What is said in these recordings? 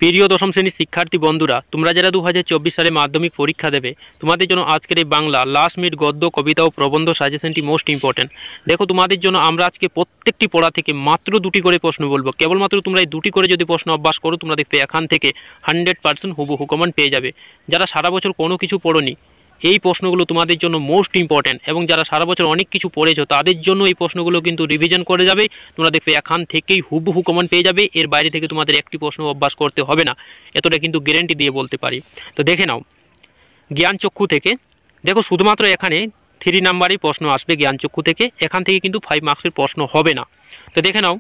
প্রিয় দশম শ্রেণীর শিক্ষার্থী বন্ধুরা, তোমরা যারা 2024 সালে মাধ্যমিক পরীক্ষা দেবে, তোমাদের জন্য আজকের এই বাংলা লাস্ট মিনিট গদ্য, কবিতা ও প্রবন্ধ সাজেশনটি মোস্ট ইম্পর্টেন্ট। দেখো, তোমাদের জন্য আমরা আজকে প্রত্যেকটি পড়া থেকে মাত্র 2টি করে প্রশ্ন বলবো। কেবলমাত্র তোমরা এই 2টি করে যদি প্রশ্ন অভ্যাস করো, তোমরা দেখবে এখান থেকে 100% হুবহু কমন পেয়ে যাবে। যারা সারা বছর কোনো কিছু পড়োনি, এই প্রশ্নগুলো তোমাদের জন্য মোস্ট ইম্পর্টেন্ট, এবং যারা সারা বছর অনেক কিছু পড়েছো তাদের জন্য এই প্রশ্নগুলো কিন্তু রিভিশন করে যাবে। তোমরা দেখবে এখান থেকেই হুবহু কমন পেয়ে যাবে। এর বাইরে থেকে তোমাদের একটি প্রশ্ন অভ্যাস করতে হবে না, এতটা কিন্তু গ্যারান্টি দিয়ে বলতে পারি। তো দেখে নাও জ্ঞানচক্ষু থেকে। দেখো, শুধুমাত্র এখানে 3 নাম্বারই প্রশ্ন আসবে জ্ঞানচক্ষু থেকে, এখান থেকে কিন্তু 5 মার্কসের প্রশ্ন হবে না। তো দেখে নাও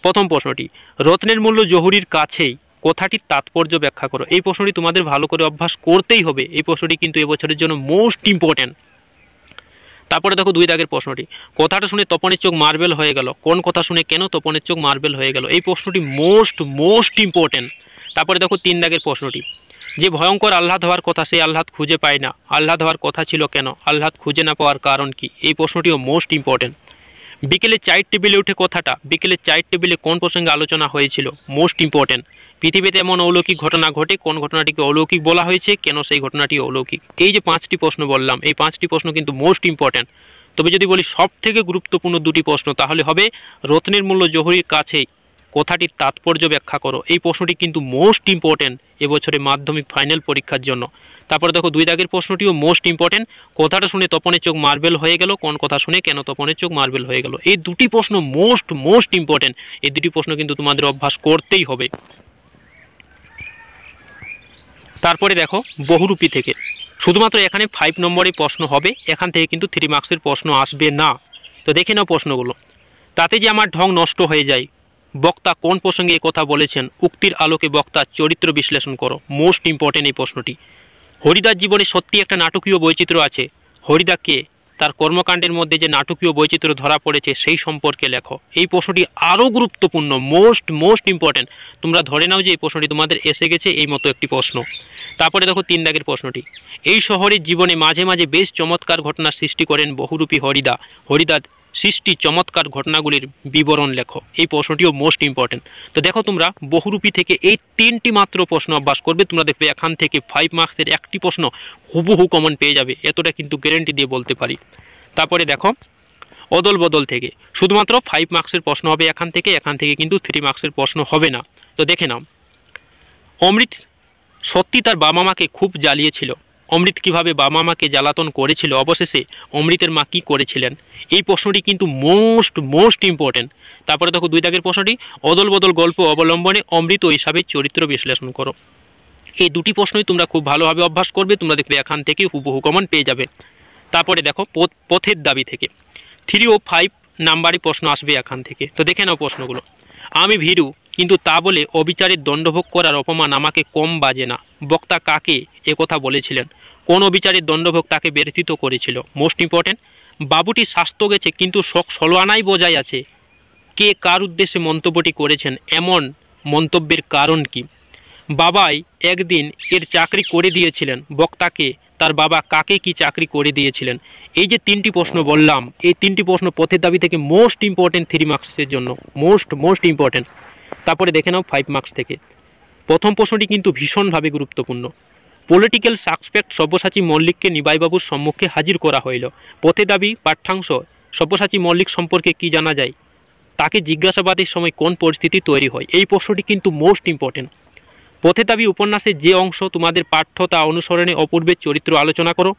প্রথম প্রশ্নটি, রত্নের মূল্য জহুরির কাছেই, কথাটির তাৎপর্য ব্যাখ্যা করো। এই প্রশ্নটি তোমাদের ভালো করে অভ্যাস করতেই হবে। এই প্রশ্নটি কিন্তু এবছরের জন্য মোস্ট ইম্পর্টেন্ট। তারপরে দেখো 2 দাগের প্রশ্নটি, কথাটা শুনে তপনের চোখ মার্বেল হয়ে গেল। কোন কথা শুনে কেন তপনের চোখ মার্বেল হয়ে গেল? এই প্রশ্নটি মোস্ট ইম্পর্টেন্ট। তারপরে দেখো 3 দাগের প্রশ্নটি, যে ভয়ঙ্কর আহ্লাদ হওয়ার কথা সেই আহ্লাদ খুঁজে পায় না, আহ্লাদ হওয়ার কথা ছিল কেন, আহ্লাদ খুঁজে না পাওয়ার কারণ কি? এই প্রশ্নটিও মোস্ট ইম্পর্টেন্ট। বিকেলে চায়ের টেবিলে উঠে কথাটা, বিকেলে চায়ের টেবিলে কোন প্রসঙ্গে আলোচনা হয়েছিল? Most important. পৃথিবীতে এমন অলৌকিক ঘটনা ঘটে, কোন ঘটনাটিকে অলৌকিক বলা হয়েছে, কেন সেই ঘটনাটি অলৌকিক? এই যে 5টি প্রশ্ন বললাম, এই 5টি প্রশ্ন কিন্তু মোস্ট ইম্পর্টেন্ট। তবে যদি বলি সব থেকে গুরুত্বপূর্ণ 2টি প্রশ্ন, তাহলে হবে রত্নের মূল্য জহুরির কাছে, কথাটির তাৎপর্য ব্যাখ্যা করো। এই প্রশ্নটি কিন্তু মোস্ট ইম্পর্টেন্ট এবছরে মাধ্যমিক ফাইনাল পরীক্ষার জন্য। তারপরে দেখো 2 দাগের প্রশ্নটিও মোস্ট ইম্পর্টেন্ট, কথাটা শুনে তপনের চোখ মার্বেল হয়ে গেল, কোন কথা শুনে কেন তপনের চোখ মার্বেল হয়ে গেল? এই 2টি প্রশ্ন মোস্ট ইম্পর্টেন্ট। এই 2টি প্রশ্ন কিন্তু তোমাদের অভ্যাস করতেই হবে। তারপরে দেখো বহুরূপী থেকে, শুধুমাত্র এখানে 5 নম্বরের প্রশ্ন হবে, এখান থেকে কিন্তু 3 মার্কসের প্রশ্ন আসবে না। তো দেখে নাও প্রশ্নগুলো। তাতে যে আমার ঢং নষ্ট হয়ে যায়, বক্তা কোন প্রসঙ্গে এই কথা বলেছেন? উক্তির আলোকে বক্তার চরিত্র বিশ্লেষণ করো। মোস্ট ইম্পর্টেন্ট এই প্রশ্নটি। হরিদার জীবনে সত্যি একটা নাটকীয় বৈচিত্র্য আছে। হরিদাকে তার কর্মকাণ্ডের মধ্যে যে নাটকীয় বৈচিত্র্য ধরা পড়েছে সেই সম্পর্কে লেখো। এই প্রশ্নটি আরও গুরুত্বপূর্ণ, মোস্ট ইম্পর্টেন্ট। তোমরা ধরে নাও যে এই প্রশ্নটি তোমাদের এসে গেছে, এই মতো একটি প্রশ্ন। তারপরে দেখো 3 দাগের প্রশ্নটি, এই শহরের জীবনে মাঝে মাঝে বেশ চমৎকার ঘটনার সৃষ্টি করেন বহুরূপী হরিদা। হরিদার সৃষ্টি চমৎকার ঘটনাগুলির বিবরণ লেখো। এই প্রশ্নটিও মোস্ট ইম্পর্টেন্ট। তো দেখো, তোমরা বহুরূপী থেকে এই 3টি মাত্র প্রশ্ন অভ্যাস করবে, তোমরা দেখবে এখান থেকে 5 মার্কসের একটি প্রশ্ন হুবহু কমন পেয়ে যাবে, এতটা কিন্তু গ্যারান্টি দিয়ে বলতে পারি। তারপরে দেখো অদল বদল থেকে, শুধুমাত্র 5 মার্কসের প্রশ্ন হবে এখান থেকে কিন্তু 3 মার্কসের প্রশ্ন হবে না। তো দেখে নাও, অমৃত সত্যি তার বাবা মাকে খুব জ্বালিয়েছিল। অমৃত কীভাবে বাবা মাকে জ্বালাতন করেছিল, অবশেষে অমৃতের মা কী করেছিলেন? এই প্রশ্নটি কিন্তু মোস্ট ইম্পর্টেন্ট। তারপরে দেখো 2 দাগের প্রশ্নটি, অদল বদল গল্প অবলম্বনে অমৃত ও হিসাবে চরিত্র বিশ্লেষণ করো। এই 2টি প্রশ্নই তোমরা খুব ভালোভাবে অভ্যাস করবে, তোমরা দেখবে এখান থেকে হুবহু কমন পেয়ে যাবে। তারপরে দেখো পথের দাবি থেকে 3 ও 5 নাম্বারই প্রশ্ন আসবে এখান থেকে। তো দেখে নাও প্রশ্নগুলো। আমি ভীরু, কিন্তু তা বলে অবিচারের দণ্ডভোগ করার অপমান আমাকে কম বাজে না। বক্তা কাকে একথা বলেছিলেন? কোন অবিচারের দণ্ডভোগ তাকে ব্যথিত করেছিল? Most important. বাবুটি স্বাস্থ্য গেছে কিন্তু শখ 16 আনাই বজায় আছে। কে কার উদ্দেশ্যে মন্তব্যটি করেছেন? এমন মন্তব্যের কারণ কি? বাবাই একদিন এর চাকরি করে দিয়েছিলেন। বক্তাকে তার বাবা কাকে কি চাকরি করে দিয়েছিলেন? এই যে 3টি প্রশ্ন বললাম, এই 3টি প্রশ্ন পথের দাবি থেকে মোস্ট ইম্পর্টেন্ট 3 মার্কসের জন্য, মোস্ট ইম্পর্টেন্ট। তারপরে দেখে নাও 5 মার্কস থেকে। প্রথম প্রশ্নটি কিন্তু ভীষণভাবে গুরুত্বপূর্ণ। পলিটিক্যাল সাসপেক্ট সব্যসাচী মল্লিককে নিবাইবাবুর সম্মুখে হাজির করা হইল। পথের দাবি পাঠ্যাংশ, সব্যসাচী মল্লিক সম্পর্কে কি জানা যায়? তাকে জিজ্ঞাসাবাদের সময় কোন পরিস্থিতি তৈরি হয়? এই প্রশ্নটি কিন্তু মোস্ট ইম্পর্টেন্ট। পথের দাবি উপন্যাসের যে অংশ তোমাদের পাঠ্য তা অনুসরণে অপূর্বের চরিত্র আলোচনা করো।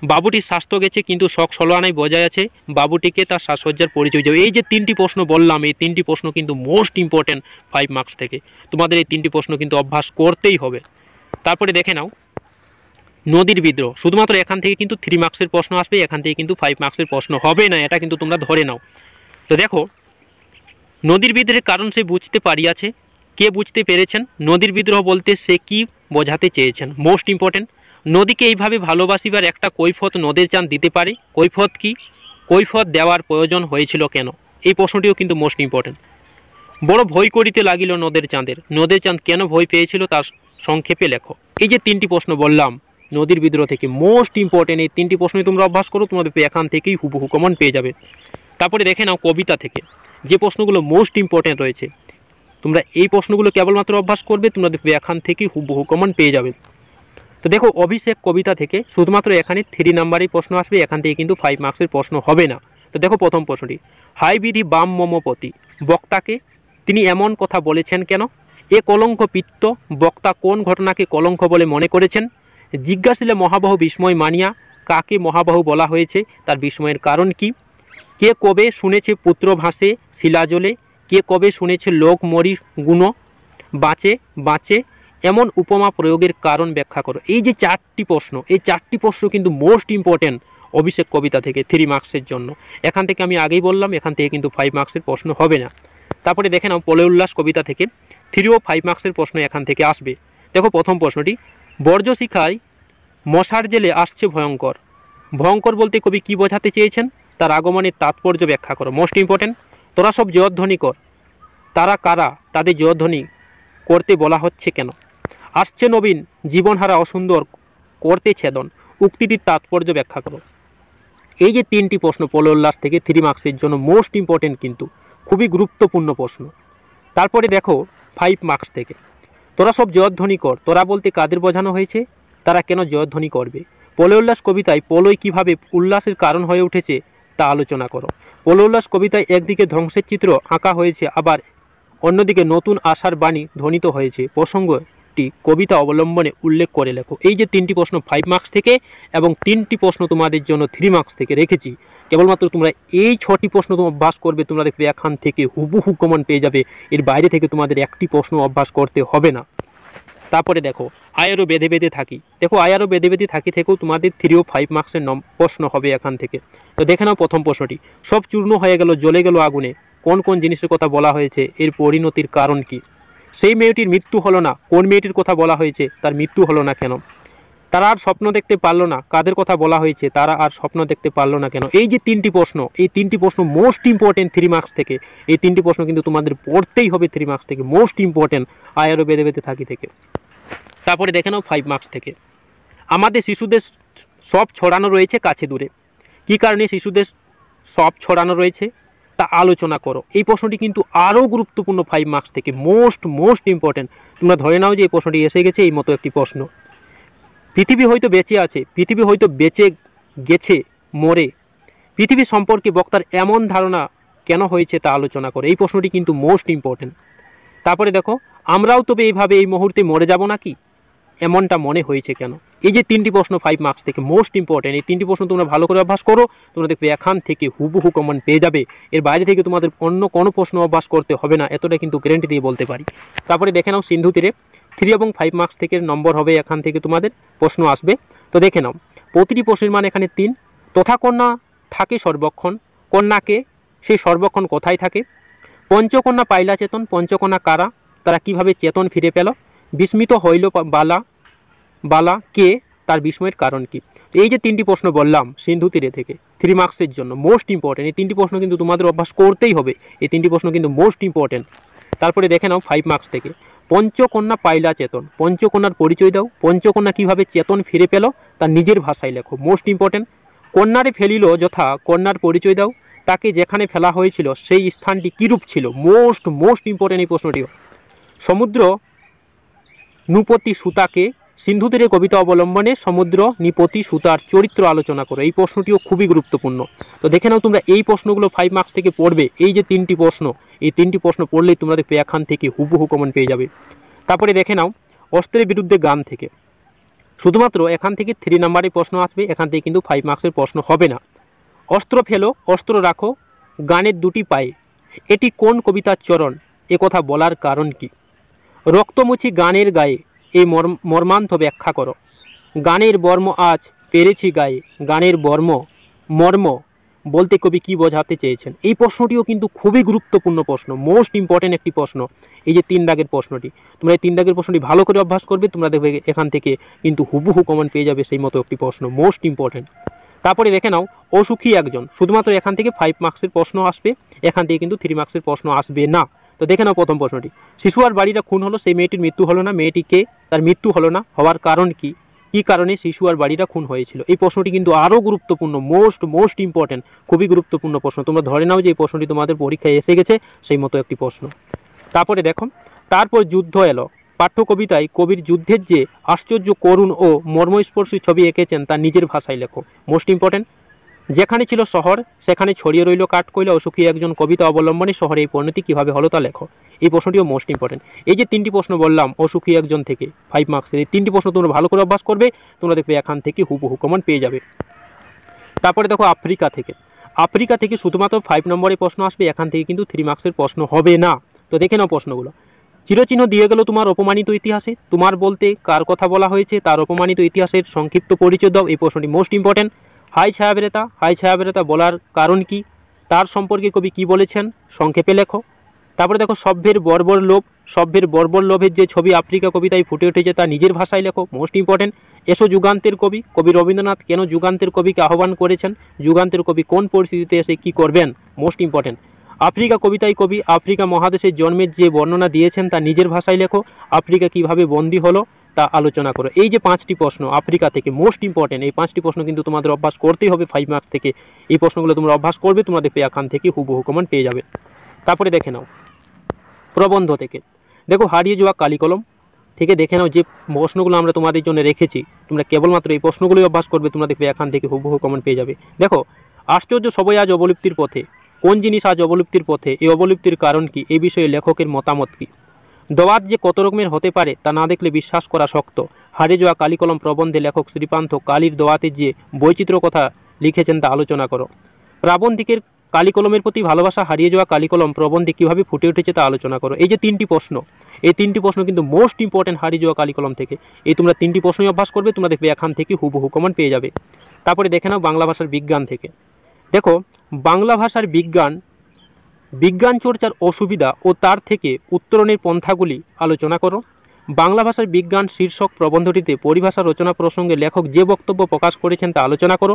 বাবুটির স্বাস্থ্য গেছে কিন্তু শখ 16 আনাই বজায় আছে। বাবুটিকে তার সাজসজ্জার পরিচয় দেবে। এই যে 3টি প্রশ্ন বললাম, এই 3টি প্রশ্ন কিন্তু মোস্ট ইম্পর্টেন্ট 5 মার্কস থেকে। তোমাদের এই 3টি প্রশ্ন কিন্তু অভ্যাস করতেই হবে। তারপরে দেখে নাও নদীর বিদ্রোহ, শুধুমাত্র এখান থেকে কিন্তু 3 মার্কসের প্রশ্ন আসবে, এখান থেকে কিন্তু 5 মার্কসের প্রশ্ন হবে না, এটা কিন্তু তোমরা ধরে নাও। তো দেখো, নদীর বিদ্রোহের কারণ সে বুঝতে পারিয়াছে। কে বুঝতে পেরেছেন? নদীর বিদ্রোহ বলতে সে কি বোঝাতে চেয়েছেন? Most important. নদীকে এইভাবে ভালোবাসিবার একটা কৈফত নদের চাঁদ দিতে পারে। কৈফত কি? কৈফত দেওয়ার প্রয়োজন হয়েছিল কেন? এই প্রশ্নটিও কিন্তু মোস্ট ইম্পর্টেন্ট। বড় ভয় করিতে লাগিল নদের চাঁদের। নদের চাঁদ কেন ভয় পেয়েছিল তার সংক্ষেপে লেখো। এই যে 3টি প্রশ্ন বললাম নদীর বিদ্রোহ থেকে, মোস্ট ইম্পর্টেন্ট। এই 3টি প্রশ্নই তোমরা অভ্যাস করো, তোমাদের এখান থেকেই হুবহু কমন পেয়ে যাবে। তারপরে দেখে নাও কবিতা থেকে, যে প্রশ্নগুলো মোস্ট ইম্পর্টেন্ট রয়েছে। তোমরা এই প্রশ্নগুলো কেবলমাত্র অভ্যাস করবে, তোমরা দেখবে এখান থেকে হুবহু কমন পেয়ে যাবে। তো দেখো অভিষেক কবিতা থেকে শুধুমাত্র এখানে 3 নাম্বারের প্রশ্ন আসবে, এখান থেকে কিন্তু 5 মার্কসের প্রশ্ন হবে না। তো দেখো প্রথম প্রশ্নটি, হাই বিধি বাম মমপতি বক্তাকে তিনি এমন কথা বলেছেন কেন? এ কলঙ্ক পিত্ত বক্তা কোন ঘটনাকে কলঙ্ক বলে মনে করেছেন? জিজ্ঞাসিলে মহাবাহু বিস্ময় মানিয়া কাকে মহাবাহু বলা হয়েছে, তার বিস্ময়ের কারণ কি? কে কবে শুনেছে পুত্র ভাসে শিলাজলে, কে কবে শুনেছে লোক মরি গুণ বাঁচে বাঁচে, এমন উপমা প্রয়োগের কারণ ব্যাখ্যা করো। এই যে 4টি প্রশ্ন, এই 4টি প্রশ্ন কিন্তু মোস্ট ইম্পর্টেন্ট অভিষেক কবিতা থেকে 3 মার্কসের জন্য। এখান থেকে আমি আগেই বললাম এখান থেকে কিন্তু 5 মার্কসের প্রশ্ন হবে না। তারপরে দেখে নাও প্রলয় উল্লাস কবিতা থেকে 3 ও 5 মার্কসের প্রশ্ন এখান থেকে আসবে। দেখো প্রথম প্রশ্নটি, বর্জ্য শিখায় মশার জেলে আসছে ভয়ঙ্কর। ভয়ঙ্কর বলতে কবি কি বোঝাতে চেয়েছেন, তার আগমনের তাৎপর্য ব্যাখ্যা করো। মোস্ট ইম্পর্টেন্ট, তোরা সব জয়ধ্বনি কর, তারা কারা, তাদের জয়ধ্বনি করতে বলা হচ্ছে কেন? আসছে নবীন জীবনহারা অসুন্দর করতে ছেদন, উক্তিটির তাৎপর্য ব্যাখ্যা করো। এই যে 3টি প্রশ্ন প্রলয় উল্লাস থেকে 3 মার্কসের জন্য মোস্ট ইম্পর্টেন্ট, কিন্তু খুবই গুরুত্বপূর্ণ প্রশ্ন। তারপরে দেখো 5 মার্কস থেকে, তোরা সব জয়ধ্বনি কর, তোরা বলতে কাদের বোঝানো হয়েছে, তারা কেন জয়ধ্বনি করবে? প্রলয় উল্লাস কবিতায় প্রলয় কীভাবে উল্লাসের কারণ হয়ে উঠেছে তা আলোচনা করো। প্রলয় উল্লাস কবিতায় একদিকে ধ্বংসের চিত্র আঁকা হয়েছে, আবার অন্যদিকে নতুন আশার বাণী ধ্বনিত হয়েছে। প্রসঙ্গটি কবিতা অবলম্বনে উল্লেখ করে লেখো। এই যে 3টি প্রশ্ন 5 মার্কস থেকে এবং 3টি প্রশ্ন তোমাদের জন্য 3 মার্কস থেকে রেখেছি, কেবলমাত্র তোমরা এই 6টি প্রশ্ন তোমরা অভ্যাস করবে, তোমরা দেখবে এখান থেকে হুবহু কমন পেয়ে যাবে। এর বাইরে থেকে তোমাদের একটি প্রশ্ন অভ্যাস করতে হবে না। তারপরে দেখো আয়ারও বেঁধে বেঁধে থাকি। দেখো আয়ারও বেঁধে বেঁধে থাকি থেকেও তোমাদের 3 ও 5 মার্কসের প্রশ্ন হবে এখান থেকে। তো দেখে নাও প্রথম প্রশ্নটি, সব চূর্ণ হয়ে গেল জ্বলে গেল আগুনে, কোন কোন জিনিসের কথা বলা হয়েছে, এর পরিণতির কারণ কি? সেই মেয়েটির মৃত্যু হলো না, কোন মেয়েটির কথা বলা হয়েছে, তার মৃত্যু হলো না কেন? তারা আর স্বপ্ন দেখতে পারলো না, কাদের কথা বলা হয়েছে, তারা আর স্বপ্ন দেখতে পারলো না কেন? এই যে 3টি প্রশ্ন, এই 3টি প্রশ্ন মোস্ট ইম্পর্টেন্ট 3 মার্কস থেকে। এই 3টি প্রশ্ন কিন্তু তোমাদের পড়তেই হবে 3 মার্কস থেকে, মোস্ট ইম্পর্টেন্ট আয়ারও বেঁধে বেঁধে থাকি থেকে। তারপরে দেখে নাও 5 মার্কস থেকে, আমাদের শিশুদের সব ছড়ানো রয়েছে কাছে দূরে, কী কারণে শিশুদের সব ছড়ানো রয়েছে তা আলোচনা করো। এই প্রশ্নটি কিন্তু আরও গুরুত্বপূর্ণ 5 মার্কস থেকে, মোস্ট ইম্পর্টেন্ট। তোমরা ধরে নাও যে এই প্রশ্নটি এসে গেছে, এই মতো একটি প্রশ্ন। পৃথিবী হয়তো বেঁচে আছে, পৃথিবী হয়তো বেঁচে গেছে মরে, পৃথিবী সম্পর্কে বক্তার এমন ধারণা কেন হয়েছে তা আলোচনা করো। এই প্রশ্নটি কিন্তু মোস্ট ইম্পর্টেন্ট। তারপরে দেখো, আমরাও তবে এইভাবে এই মুহূর্তে মরে যাব নাকি, এমনটা মনে হয়েছে কেন? এই যে 3টি প্রশ্ন 5 মার্কস থেকে মোস্ট ইম্পর্টেন্ট, এই 3টি প্রশ্ন তোমরা ভালো করে অভ্যাস করো, তোমরা দেখবে এখান থেকে হুবহু কমন পেয়ে যাবে। এর বাইরে থেকে তোমাদের অন্য কোনো প্রশ্ন অভ্যাস করতে হবে না, এতটা কিন্তু গ্যারান্টি দিয়ে বলতে পারি। তারপরে দেখে নাও সিন্ধু তীরে 3 এবং 5 মার্কস থেকে নম্বর হবে, এখান থেকে তোমাদের প্রশ্ন আসবে। তো দেখে নাও প্রতিটি প্রশ্নের মান এখানে 3। তথা কন্যা থাকে সর্বক্ষণ, কন্যাকে সেই সর্বক্ষণ কোথায় থাকে? পঞ্চকন্যা পাইলা চেতন, পঞ্চকন্যা কারা, তারা কিভাবে চেতন ফিরে পেল? বিস্মিত হইল বালা, বালা কে, তার বিস্ময়ের কারণ কি? এই যে 3টি প্রশ্ন বললাম সিন্ধু তীরে থেকে 3 মার্কসের জন্য মোস্ট ইম্পর্টেন্ট, এই 3টি প্রশ্ন কিন্তু তোমাদের অভ্যাস করতেই হবে। এই 3টি প্রশ্ন কিন্তু মোস্ট ইম্পর্টেন্ট। তারপরে দেখে নাও 5 মার্কস থেকে, পঞ্চকন্যা পাইলা চেতন, পঞ্চকন্যার পরিচয় দাও, পঞ্চকন্যা কিভাবে চেতন ফিরে পেল তার নিজের ভাষায় লেখো। Most important. কন্যারে ফেলিল যথা, কন্যার পরিচয় দাও, তাকে যেখানে ফেলা হয়েছিল সেই স্থানটি কীরূপ ছিল? মোস্ট ইম্পর্টেন্ট এই প্রশ্নটিও। সমুদ্র নৃপতি সুতাকে, সিন্ধু তীরে কবিতা অবলম্বনে সমুদ্র নৃপতি সুতার চরিত্র আলোচনা করো। এই প্রশ্নটিও খুবই গুরুত্বপূর্ণ। তো দেখে নাও তোমরা এই প্রশ্নগুলো 5 মার্কস থেকে পড়বে। এই যে 3টি প্রশ্ন, এই 3টি প্রশ্ন পড়লেই তোমরা দেখবে এখান থেকে হুবহু কমন পেয়ে যাবে। তারপরে দেখে নাও অস্ত্রের বিরুদ্ধে গান থেকে, শুধুমাত্র এখান থেকে 3 নাম্বারের প্রশ্ন আসবে, এখান থেকে কিন্তু 5 মার্কসের প্রশ্ন হবে না। অস্ত্র ফেলো অস্ত্র রাখো গানের দুটি পায়ে, এটি কোন কবিতার চরণ, এ কথা বলার কারণ কি? রক্তমুছি গানের গায়ে, এই মর্মান্থ ব্যাখ্যা করো। গানের বর্ম আজ পেরেছি গায়ে, গানের মর্ম বলতে কবি কি বোঝাতে চেয়েছেন? এই প্রশ্নটিও কিন্তু খুবই গুরুত্বপূর্ণ প্রশ্ন, মোস্ট ইম্পর্টেন্ট একটি প্রশ্ন। এই যে 3 দাগের প্রশ্নটি, তোমরা এই 3 দাগের প্রশ্নটি ভালো করে অভ্যাস করবে, তোমরা দেখবে এখান থেকে কিন্তু হুবহু কমন পেয়ে যাবে সেই মতো একটি প্রশ্ন, মোস্ট ইম্পর্টেন্ট। তারপরে দেখে নাও অসুখী একজন, শুধুমাত্র এখান থেকে 5 মার্কসের প্রশ্ন আসবে, এখান থেকে কিন্তু 3 মার্কসের প্রশ্ন আসবে না। তো দেখে নাও প্রথম প্রশ্নটি, শিশু আর বাড়িটা খুন হলো, সেই মেয়েটির মৃত্যু হলো না, মেয়েটিকে তার মৃত্যু হলো না, হওয়ার কারণ কি? কী কারণে শিশু আর বাড়িটা খুন হয়েছিল? এই প্রশ্নটি কিন্তু আরও গুরুত্বপূর্ণ, মোস্ট ইম্পর্টেন্ট, খুবই গুরুত্বপূর্ণ প্রশ্ন। তোমরা ধরে নাও যে এই প্রশ্নটি তোমাদের পরীক্ষায় এসে গেছে সেই মতো একটি প্রশ্ন। তারপরে দেখো, তারপর যুদ্ধ এলো। পাঠ্য কবিতায় কবির যুদ্ধের যে আশ্চর্য, করুণ ও মর্মস্পর্শী ছবি এঁকেছেন তা নিজের ভাষায় লেখো। Most important. যেখানে ছিল শহর সেখানে ছড়িয়ে রইল কাঠকয়লা, অসুখী একজন কবিতা অবলম্বনে শহরে এই পরিণতি কীভাবে হলো তা লেখো। এই প্রশ্নটিও মোস্ট ইম্পর্টেন্ট। এই যে 3টি প্রশ্ন বললাম অসুখী একজন থেকে 5 মার্কসের, এই 3টি প্রশ্ন তোমরা ভালো করে অভ্যাস করবে, তোমরা দেখবে এখান থেকে হুবহু কমন পেয়ে যাবে। তারপরে দেখো আফ্রিকা থেকে। আফ্রিকা থেকে শুধুমাত্র 5 নম্বরের প্রশ্ন আসবে, এখান থেকে কিন্তু 3 মার্কসের প্রশ্ন হবে না। তো দেখে নাও প্রশ্নগুলো। চিরচিহ্ন দিয়ে গেল তোমার অপমানিত ইতিহাসে। তোমার বলতে কার কথা বলা হয়েছে, তার অপমানিত ইতিহাসের সংক্ষিপ্ত পরিচয় দাও। এই প্রশ্নটি মোস্ট ইম্পর্টেন্ট। হাই ছায়াবেরেতা, হাই ছায়াবেরেতা বলার কারণ কি, তার সম্পর্কে কবি কি বলেছেন, সংক্ষেপে লেখো। তারপরে দেখো সভ্যের বর্বর লোভ। সভ্যের বর্বর লোভের যে ছবি আফ্রিকা কবিতায় ফুটে উঠেছে তা নিজের ভাষায় লেখো। Most important. এসো যুগান্তের কবি। কবি রবীন্দ্রনাথ কেন যুগান্তের কবিকে আহ্বান করেছেন, যুগান্তের কবি কোন পরিস্থিতিতে এসে কি করবেন, মোস্ট ইম্পর্টেন্ট। আফ্রিকা কবিতায় কবি আফ্রিকা মহাদেশের জন্মের যে বর্ণনা দিয়েছেন তা নিজের ভাষায় লেখো। আফ্রিকা কিভাবে বন্দী হলো তা আলোচনা করো। এই যে 5টি প্রশ্ন আফ্রিকা থেকে মোস্ট ইম্পর্টেন্ট, এই 5টি প্রশ্ন কিন্তু তোমাদের অভ্যাস করতেই হবে 5 মার্কস থেকে। এই প্রশ্নগুলো তোমরা অভ্যাস করবে, তোমরা দেখবে এখান থেকে হুবহু কমন পেয়ে যাবে। তারপরে দেখে নাও প্রবন্ধ থেকে। দেখো হারিয়ে যাওয়া কালিকলম থেকে দেখে নাও যে প্রশ্নগুলো আমরা তোমাদের জন্য রেখেছি, তোমরা কেবলমাত্র এই প্রশ্নগুলোই অভ্যাস করবে, তোমরা দেখবে এখান থেকে হুবহু কমন পেয়ে যাবে। দেখো আশ্চর্য সবই আজ অবলুপ্তির পথে। কোন জিনিস আজ অবলুপ্তির পথে, এই অবলুপ্তির কারণ কি, এই বিষয়ে লেখকের মতামত কি। দোয়াত যে কত রকমের হতে পারে তা না দেখলে বিশ্বাস করা শক্ত। হারিয়ে যাওয়া কালিকলম প্রবন্ধে লেখক শ্রীপান্থ কালির দোয়াতের যে বৈচিত্র্য কথা লিখেছেন তা আলোচনা করো। প্রাবন্ধিকের কালিকলমের প্রতি ভালোবাসা হারিয়ে যাওয়া কালিকলম প্রবন্ধে কীভাবে ফুটে উঠেছে তা আলোচনা করো। এই যে 3টি প্রশ্ন, এই 3টি প্রশ্ন কিন্তু মোস্ট ইম্পর্টেন্ট হারিয়ে যাওয়া কালিকলম থেকে। এই তোমরা 3টি প্রশ্নই অভ্যাস করবে, তোমরা দেখবে এখান থেকে হুবহু কমন পেয়ে যাবে। তারপরে দেখে নাও বাংলা ভাষার বিজ্ঞান থেকে। দেখো বাংলা ভাষার বিজ্ঞান চর্চার অসুবিধা ও তার থেকে উত্তরণের পন্থাগুলি আলোচনা করো। বাংলা ভাষার বিজ্ঞান শীর্ষক প্রবন্ধটিতে পরিভাষা রচনা প্রসঙ্গে লেখক যে বক্তব্য প্রকাশ করেছেন তা আলোচনা করো।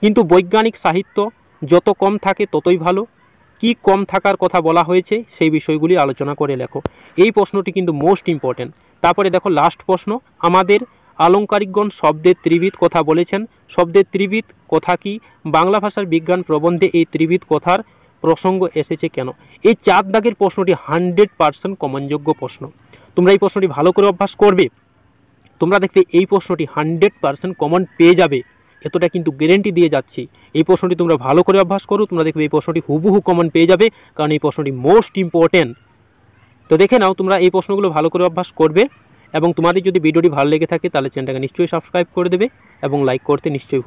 কিন্তু বৈজ্ঞানিক সাহিত্য যত কম থাকে ততই ভালো। কি কম থাকার কথা বলা হয়েছে সেই বিষয়গুলি আলোচনা করে লেখো। এই প্রশ্নটি কিন্তু মোস্ট ইম্পর্টেন্ট। তারপরে দেখো লাস্ট প্রশ্ন, আমাদের আলংকারিকগণ শব্দের ত্রিবিধ কথা বলেছেন। শব্দের ত্রিবিধ কথা কি, বাংলা ভাষার বিজ্ঞান প্রবন্ধে এই ত্রিবিধ কথার প্রসঙ্গ এসেছে কেন। এই 4 দাগের প্রশ্নটি 100% কমনযোগ্য প্রশ্ন। তোমরা এই প্রশ্নটি ভালো করে অভ্যাস করবে, তোমরা দেখবে এই প্রশ্নটি 100% কমন পেয়ে যাবে, এতটা কিন্তু গ্যারেন্টি দিয়ে যাচ্ছি। এই প্রশ্নটি তোমরা ভালো করে অভ্যাস করো, তোমরা দেখবে এই প্রশ্নটি হুবহু কমন পেয়ে যাবে, কারণ এই প্রশ্নটি মোস্ট ইম্পর্টেন্ট। তো দেখে নাও তোমরা এই প্রশ্নগুলো ভালো করে অভ্যাস করবে, এবং তোমাদের যদি ভিডিওটি ভালো লেগে থাকে তাহলে চ্যানেলটাকে নিশ্চয়ই সাবস্ক্রাইব করে দেবে এবং লাইক করতে নিশ্চয়ই